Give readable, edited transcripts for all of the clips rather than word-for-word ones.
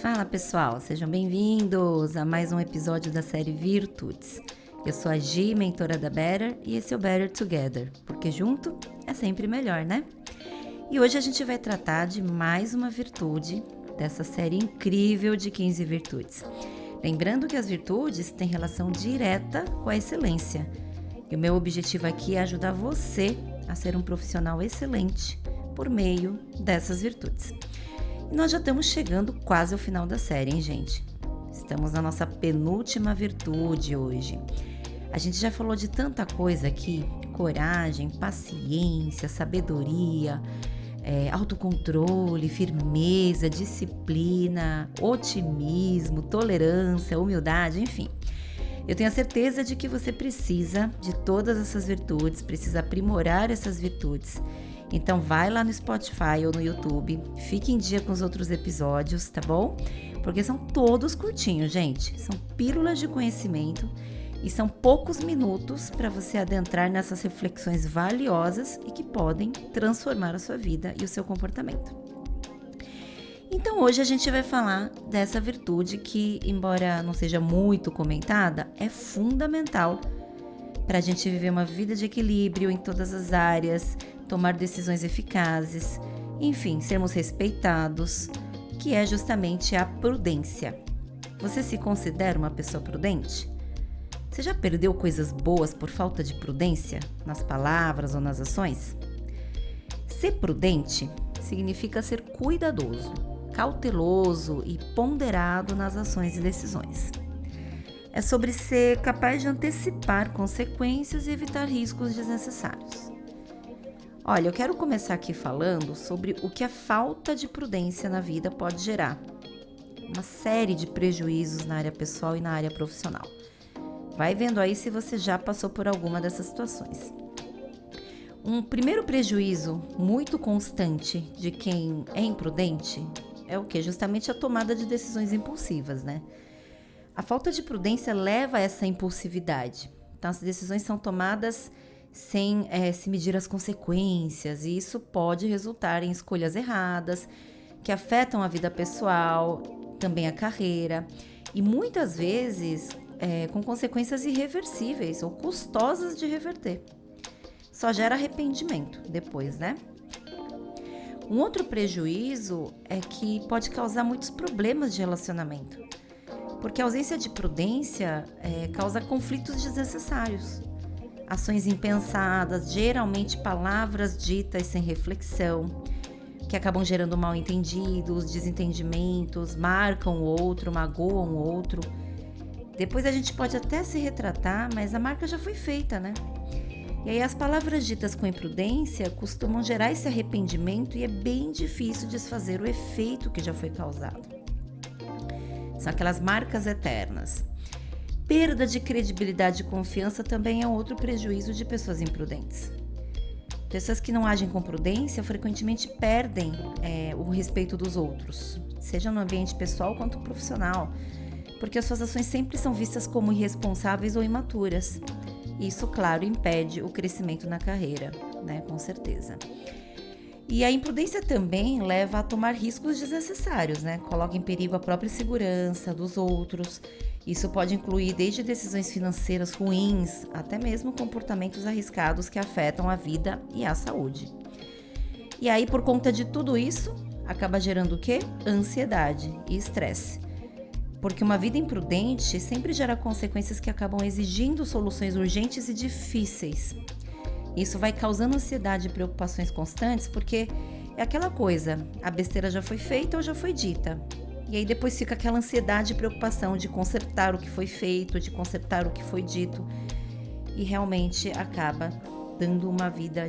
Fala pessoal, sejam bem-vindos a mais um episódio da série Virtudes. Eu sou a Gi, mentora da Better, e esse é o Better Together, porque junto é sempre melhor, né? E hoje a gente vai tratar de mais uma virtude dessa série incrível de 15 virtudes. Lembrando que as virtudes têm relação direta com a excelência. E o meu objetivo aqui é ajudar você a ser um profissional excelente por meio dessas virtudes. E nós já estamos chegando quase ao final da série, hein, gente? Estamos na nossa penúltima virtude hoje. A gente já falou de tanta coisa aqui: coragem, paciência, sabedoria, autocontrole, firmeza, disciplina, otimismo, tolerância, humildade, enfim. Eu tenho a certeza de que você precisa de todas essas virtudes, precisa aprimorar essas virtudes. Então vai lá no Spotify ou no YouTube, fique em dia com os outros episódios, tá bom? Porque são todos curtinhos, gente. São pílulas de conhecimento e são poucos minutos para você adentrar nessas reflexões valiosas e que podem transformar a sua vida e o seu comportamento. Então hoje a gente vai falar dessa virtude que, embora não seja muito comentada, é fundamental para a gente viver uma vida de equilíbrio em todas as áreas, tomar decisões eficazes, enfim, sermos respeitados, que é justamente a prudência. Você se considera uma pessoa prudente? Você já perdeu coisas boas por falta de prudência nas palavras ou nas ações? Ser prudente significa ser cuidadoso, cauteloso e ponderado nas ações e decisões. É sobre ser capaz de antecipar consequências e evitar riscos desnecessários. Olha, eu quero começar aqui falando sobre o que a falta de prudência na vida pode gerar. Uma série de prejuízos na área pessoal e na área profissional. Vai vendo aí se você já passou por alguma dessas situações. Um primeiro prejuízo muito constante de quem é imprudente é o quê? Justamente a tomada de decisões impulsivas, né? A falta de prudência leva a essa impulsividade. Então, as decisões são tomadas sem se medir as consequências, e isso pode resultar em escolhas erradas, que afetam a vida pessoal, também a carreira, e muitas vezes com consequências irreversíveis ou custosas de reverter. Só gera arrependimento depois, né? Um outro prejuízo é que pode causar muitos problemas de relacionamento, porque a ausência de prudência causa conflitos desnecessários. Ações impensadas, geralmente palavras ditas sem reflexão, que acabam gerando mal-entendidos, desentendimentos, marcam o outro, magoam o outro. Depois a gente pode até se retratar, mas a marca já foi feita, né? E aí as palavras ditas com imprudência costumam gerar esse arrependimento e é bem difícil desfazer o efeito que já foi causado. São aquelas marcas eternas. Perda de credibilidade e confiança também é outro prejuízo de pessoas imprudentes. Pessoas que não agem com prudência frequentemente perdem o respeito dos outros, seja no ambiente pessoal quanto profissional, porque as suas ações sempre são vistas como irresponsáveis ou imaturas. Isso, claro, impede o crescimento na carreira, né? Com certeza. E a imprudência também leva a tomar riscos desnecessários, né? Coloca em perigo a própria segurança dos outros. Isso pode incluir desde decisões financeiras ruins, até mesmo comportamentos arriscados que afetam a vida e a saúde. E aí, por conta de tudo isso, acaba gerando o quê? Ansiedade e estresse. Porque uma vida imprudente sempre gera consequências que acabam exigindo soluções urgentes e difíceis. Isso vai causando ansiedade e preocupações constantes, porque é aquela coisa, a besteira já foi feita ou já foi dita. E aí depois fica aquela ansiedade e preocupação de consertar o que foi feito, de consertar o que foi dito. E realmente acaba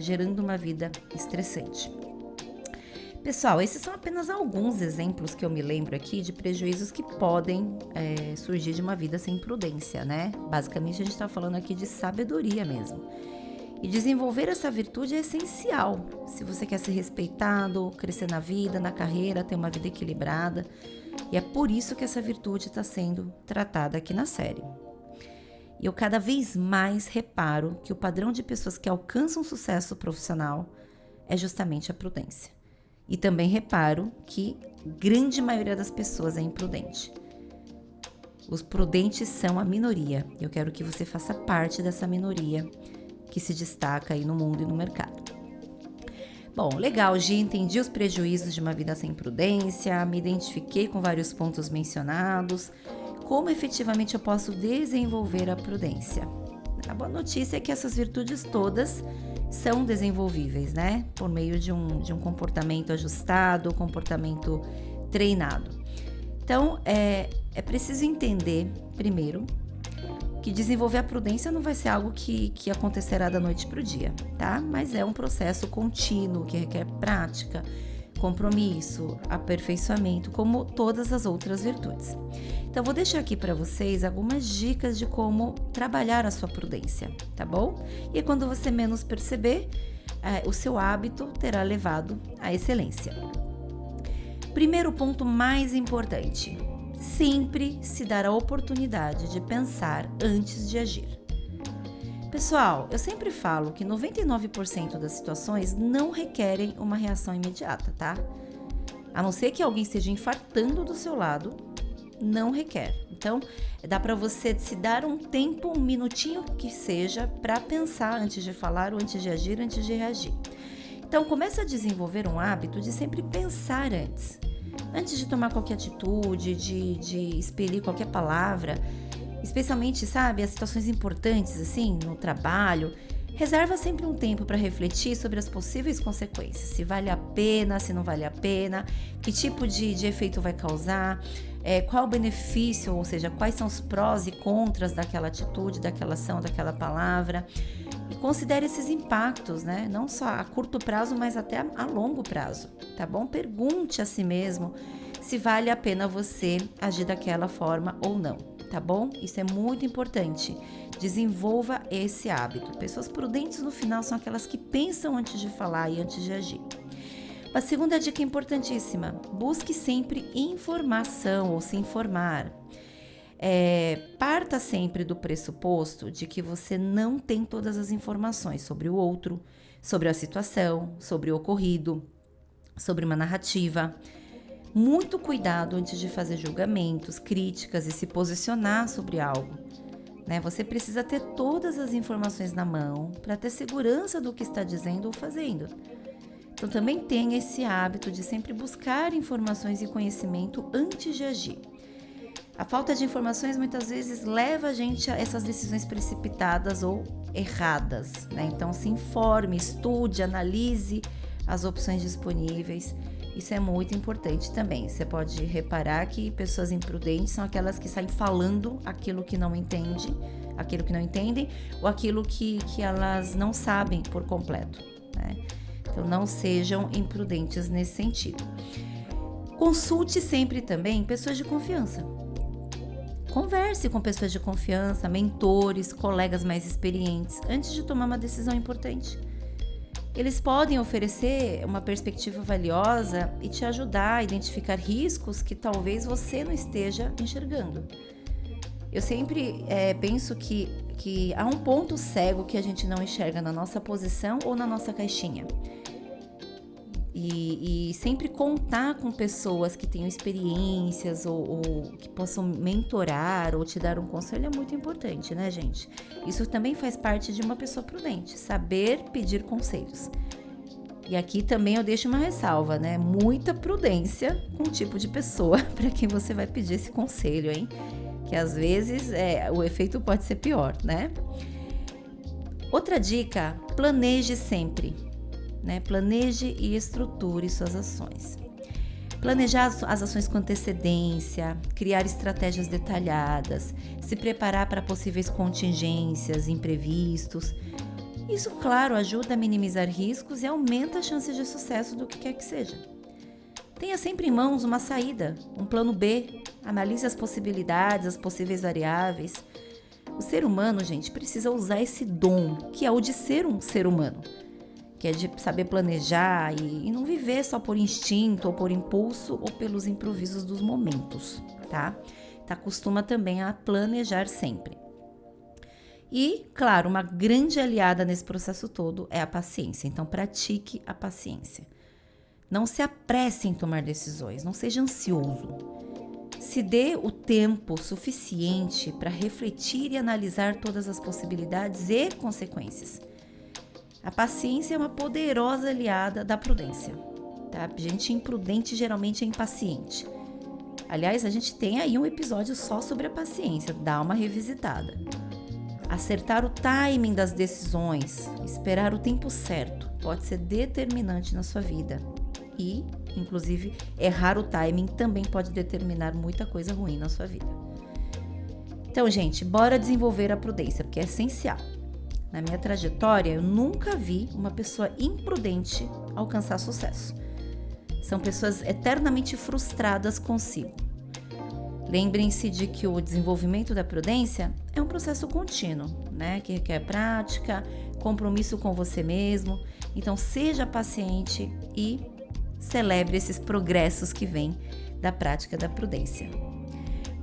gerando uma vida estressante. Pessoal, esses são apenas alguns exemplos que eu me lembro aqui de prejuízos que podem surgir de uma vida sem prudência, né? Basicamente a gente está falando aqui de sabedoria mesmo. E desenvolver essa virtude é essencial se você quer ser respeitado, crescer na vida, na carreira, ter uma vida equilibrada. E é por isso que essa virtude está sendo tratada aqui na série. E eu cada vez mais reparo que o padrão de pessoas que alcançam sucesso profissional é justamente a prudência. E também reparo que grande maioria das pessoas é imprudente. Os prudentes são a minoria. Eu quero que você faça parte dessa minoria que se destaca aí no mundo e no mercado. Bom, legal, Gi, entendi os prejuízos de uma vida sem prudência, me identifiquei com vários pontos mencionados. Como efetivamente eu posso desenvolver a prudência? A boa notícia é que essas virtudes todas são desenvolvíveis, né? Por meio de um comportamento ajustado, comportamento treinado. Então, é preciso entender, primeiro, que desenvolver a prudência não vai ser algo que acontecerá da noite para o dia, tá? Mas é um processo contínuo que requer prática, compromisso, aperfeiçoamento, como todas as outras virtudes. Então, vou deixar aqui para vocês algumas dicas de como trabalhar a sua prudência, tá bom? E quando você menos perceber, o seu hábito terá levado à excelência. Primeiro ponto mais importante: sempre se dar a oportunidade de pensar antes de agir. Pessoal, eu sempre falo que 99% das situações não requerem uma reação imediata, tá? A não ser que alguém esteja infartando do seu lado, não requer. Então, dá para você se dar um tempo, um minutinho que seja, para pensar antes de falar, ou antes de agir, antes de reagir. Então, comece a desenvolver um hábito de sempre pensar antes. Antes de tomar qualquer atitude, de expelir qualquer palavra, especialmente, sabe, as situações importantes, assim, no trabalho, reserva sempre um tempo para refletir sobre as possíveis consequências, se vale a pena, se não vale a pena, que tipo de efeito vai causar, qual o benefício, ou seja, quais são os prós e contras daquela atitude, daquela ação, daquela palavra. E considere esses impactos, né? Não só a curto prazo, mas até a longo prazo, tá bom? Pergunte a si mesmo se vale a pena você agir daquela forma ou não, tá bom? Isso é muito importante. Desenvolva esse hábito. Pessoas prudentes no final são aquelas que pensam antes de falar e antes de agir. A segunda dica importantíssima: busque sempre informação ou se informar. Parta sempre do pressuposto de que você não tem todas as informações sobre o outro, sobre a situação, sobre o ocorrido, sobre uma narrativa. Muito cuidado antes de fazer julgamentos, críticas e se posicionar sobre algo, né? Você precisa ter todas as informações na mão para ter segurança do que está dizendo ou fazendo. Então também tenha esse hábito de sempre buscar informações e conhecimento antes de agir. A falta de informações muitas vezes leva a gente a essas decisões precipitadas ou erradas, né? Então se informe, estude, analise as opções disponíveis. Isso é muito importante também. Você pode reparar que pessoas imprudentes são aquelas que saem falando aquilo que não entendem, ou aquilo que elas não sabem por completo, né? Então não sejam imprudentes nesse sentido. Consulte sempre também pessoas de confiança. Converse com pessoas de confiança, mentores, colegas mais experientes, antes de tomar uma decisão importante. Eles podem oferecer uma perspectiva valiosa e te ajudar a identificar riscos que talvez você não esteja enxergando. Eu sempre penso que há um ponto cego que a gente não enxerga na nossa posição ou na nossa caixinha. E sempre contar com pessoas que tenham experiências ou que possam mentorar ou te dar um conselho é muito importante, né, gente? Isso também faz parte de uma pessoa prudente, saber pedir conselhos. E aqui também eu deixo uma ressalva, né? Muita prudência com o tipo de pessoa para quem você vai pedir esse conselho, hein? Que às vezes o efeito pode ser pior, né? Outra dica: planeje sempre. Né? Planeje e estruture suas ações. Planejar as ações com antecedência, criar estratégias detalhadas, se preparar para possíveis contingências, imprevistos. Isso, claro, ajuda a minimizar riscos e aumenta a chance de sucesso do que quer que seja. Tenha sempre em mãos uma saída, um plano B, analise as possibilidades, as possíveis variáveis. O ser humano, gente, precisa usar esse dom, que é o de ser um ser humano, que é de saber planejar e não viver só por instinto ou por impulso ou pelos improvisos dos momentos, tá? Acostuma também a planejar sempre. E, claro, uma grande aliada nesse processo todo é a paciência. Então, pratique a paciência. Não se apresse em tomar decisões, não seja ansioso. Se dê o tempo suficiente para refletir e analisar todas as possibilidades e consequências. A paciência é uma poderosa aliada da prudência. Tá? Gente imprudente geralmente é impaciente. Aliás, a gente tem aí um episódio só sobre a paciência, dá uma revisitada. Acertar o timing das decisões, esperar o tempo certo, pode ser determinante na sua vida. E, inclusive, errar o timing também pode determinar muita coisa ruim na sua vida. Então, gente, bora desenvolver a prudência, porque é essencial. Na minha trajetória, eu nunca vi uma pessoa imprudente alcançar sucesso. São pessoas eternamente frustradas consigo. Lembrem-se de que o desenvolvimento da prudência é um processo contínuo, né? Que requer prática, compromisso com você mesmo. Então, seja paciente e celebre esses progressos que vêm da prática da prudência.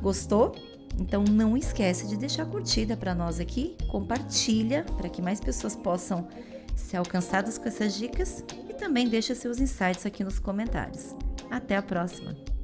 Gostou? Então, não esquece de deixar curtida para nós aqui, compartilha para que mais pessoas possam ser alcançadas com essas dicas e também deixa seus insights aqui nos comentários. Até a próxima!